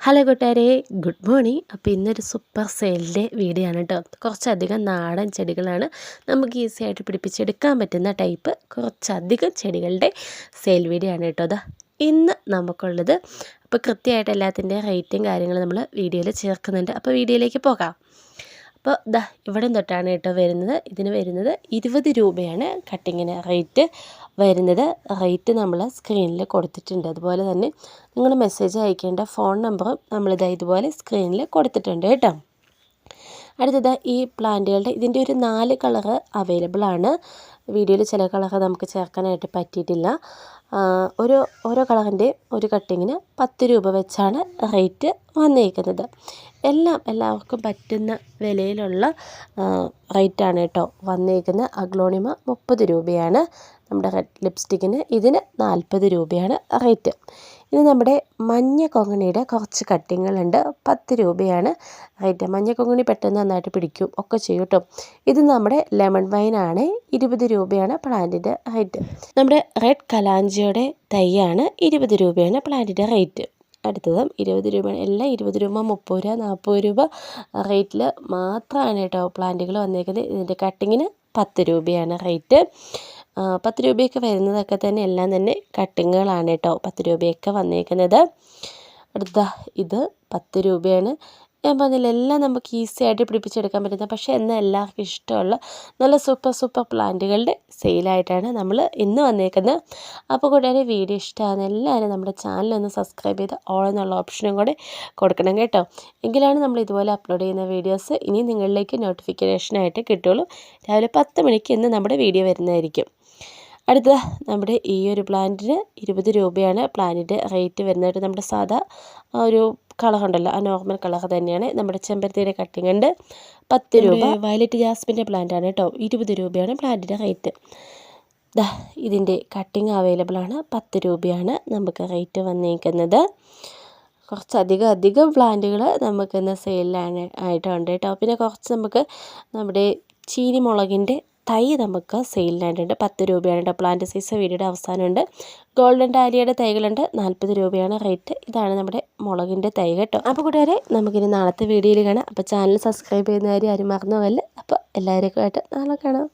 Hello കൂട്ടുകാരെ, good morning. അപ്പോൾ ഇന്നൊരു സൂപ്പർ സെയിലിൻ്റെ വീഡിയോ ആണ് കേട്ടോ. കുറച്ചധികം നാടൻ ചെടികളാണ്, നമുക്ക് ഈസി ആയിട്ട് പിടിപ്പിച്ചെടുക്കാൻ പറ്റുന്ന ടൈപ്പ് കുറച്ചധികം ചെടികളുടെ സെയിൽ വീഡിയോ ആണ് കേട്ടോ. ഇന്ന് നമുക്കുള്ളത്. അപ്പോൾ കൃത്യമായിട്ട് എല്ലാത്തിൻ്റെ റേറ്റും കാര്യങ്ങളും നമ്മൾ വീഡിയോയിൽ ചേർക്കുന്നുണ്ട്. അപ്പോൾ വീഡിയോയിലേക്ക് പോകാം. അപ്പോൾ ഇവിടെ തൊട്ടാണ് കേട്ടോ വരുന്നത്. ഇതിന് വരുന്നത് 20 രൂപയാണ് കട്ടിങ്ങിന് റേറ്റ് വരുന്നത്. റേറ്റ് നമ്മൾ സ്ക്രീനിൽ കൊടുത്തിട്ടുണ്ട്. അതുപോലെ തന്നെ നിങ്ങൾ മെസ്സേജ് അയക്കേണ്ട ഫോൺ നമ്പറും ഇതുപോലെ സ്ക്രീനിൽ കൊടുത്തിട്ടുണ്ട് കേട്ടോ. അടുത്തത് ഈ പ്ലാന്റുകളുടെ ഇതിൻ്റെ ഒരു 4 കളറ് അവൈലബിൾ ആണ്. വീഡിയോയിൽ ചില കളറ് നമുക്ക് ചേർക്കാനായിട്ട് പറ്റിയിട്ടില്ല. ഓരോ കളറിൻ്റെ ഒരു കട്ടിങ്ങിന് 10 രൂപ വെച്ചാണ് റേറ്റ് വന്നിരിക്കുന്നത്. എല്ലാവർക്കും പറ്റുന്ന വിലയിലുള്ള റേറ്റാണ് കേട്ടോ വന്നിരിക്കുന്നത്. അഗ്ലോണിമ 30 രൂപയാണ്. നമ്മുടെ റെഡ് ലിപ്സ്റ്റിക്കിന് ഇതിന് 40 രൂപയാണ് റേറ്റ്. ഇനി നമ്മുടെ മഞ്ഞ കൊങ്ങണിയുടെ കുറച്ച് കട്ടിങ്ങുകളുണ്ട്. 10 രൂപയാണ് റേറ്റ്. മഞ്ഞ കൊങ്ങണി പെട്ടെന്ന് നന്നായിട്ട് പിടിക്കും ഒക്കെ ചെയ്യും കേട്ടോ. ഇത് നമ്മുടെ ലെമൺ വൈനാണ്. 20 രൂപയാണ് പ്ലാന്റിൻ്റെ റേറ്റ്. നമ്മുടെ റെഡ് കലാഞ്ചിയുടെ തൈയാണ്. 20 രൂപയാണ് പ്ലാന്റിൻ്റെ റേറ്റ്. അടുത്തതും 20 രൂപയാണ്. എല്ലാം 20 രൂപ, 30 രൂപ, 40 രൂപ റേറ്റിൽ മാത്രമാണ് കേട്ടോ പ്ലാന്റുകൾ വന്നേക്കുന്നത്. ഇതിൻ്റെ കട്ടിങ്ങിന് 10 രൂപയാണ് റേറ്റ്. 10 രൂപയൊക്കെ വരുന്നതൊക്കെ തന്നെ എല്ലാം തന്നെ കട്ടിങ്ങുകളാണ് കേട്ടോ 10 രൂപയൊക്കെ വന്നേക്കുന്നത്. അടുത്ത ഇത് 10 രൂപയാണ്. ഞാൻ പറഞ്ഞില്ല, എല്ലാം നമുക്ക് ഈസി ആയിട്ട് പിടിപ്പിച്ചെടുക്കാൻ പറ്റുന്ന, പക്ഷേ എന്നാൽ എല്ലാവർക്കും ഇഷ്ടമുള്ള നല്ല സൂപ്പർ പ്ലാന്റുകളുടെ സെയിലായിട്ടാണ് നമ്മൾ ഇന്ന് വന്നേക്കുന്നത്. അപ്പോൾ കൂട്ടുകാരെ, വീഡിയോ ഇഷ്ടമാകുന്ന എല്ലാവരും നമ്മുടെ ചാനലൊന്ന് സബ്സ്ക്രൈബ് ചെയ്ത് ഓൾ എന്നുള്ള ഓപ്ഷനും കൂടെ കൊടുക്കണം കേട്ടോ. എങ്കിലാണ് നമ്മൾ ഇതുപോലെ അപ്ലോഡ് ചെയ്യുന്ന വീഡിയോസ് ഇനി നിങ്ങളിലേക്ക് നോട്ടിഫിക്കേഷനായിട്ട് കിട്ടുള്ളൂ. രാവിലെ 10 മണിക്ക് ഇന്ന് നമ്മുടെ വീഡിയോ വരുന്നതായിരിക്കും. അടുത്ത നമ്മുടെ ഈ ഒരു പ്ലാന്റിന് 20 രൂപയാണ് പ്ലാന്റിൻ്റെ റേറ്റ് വരുന്നത്. നമ്മുടെ സാധാ ഒരു കളറുണ്ടല്ലോ, ആ നോർമൽ കളർ തന്നെയാണ്. നമ്മുടെ ചെമ്പരത്തിയുടെ കട്ടിങ് ഉണ്ട്. 10 രൂപ. വയലറ്റ് ജാസ്മിൻ്റെ പ്ലാന്റാണ് കേട്ടോ. 20 രൂപയാണ് പ്ലാന്റിൻ്റെ റേറ്റ്. ഇതിൻ്റെ കട്ടിങ് അവൈലബിൾ ആണ്. 10 രൂപയാണ് നമുക്ക് റേറ്റ് വന്നിരിക്കുന്നത്. കുറച്ചധികം പ്ലാന്റുകൾ നമുക്കിന്ന് സെയിലാണ് ആയിട്ടുണ്ട് കേട്ടോ. പിന്നെ കുറച്ച് നമുക്ക് നമ്മുടെ ചീനിമുളകിൻ്റെ തൈ നമുക്ക് സെയിലിനായിട്ടുണ്ട്. 10 രൂപയാണ് കേട്ടോ. പ്ലാന്റ് സൈസ് വീഡിയോയുടെ അവസാനമുണ്ട്. ഗോൾഡൻ ഡാലിയയുടെ തൈകളുണ്ട്. 40 രൂപയാണ് റേറ്റ്. ഇതാണ് നമ്മുടെ മുളകിൻ്റെ തൈ കേട്ടോ. അപ്പോൾ കൂട്ടുകാരെ, നമുക്കിനി നാളത്തെ വീഡിയോയിൽ കാണാം. അപ്പോൾ ചാനൽ സബ്സ്ക്രൈബ് ചെയ്യുന്ന കാര്യം ആരും മറന്നു പോകല്ലേ. അപ്പോൾ എല്ലാവരും ആയിട്ട് നാളെ കാണാം.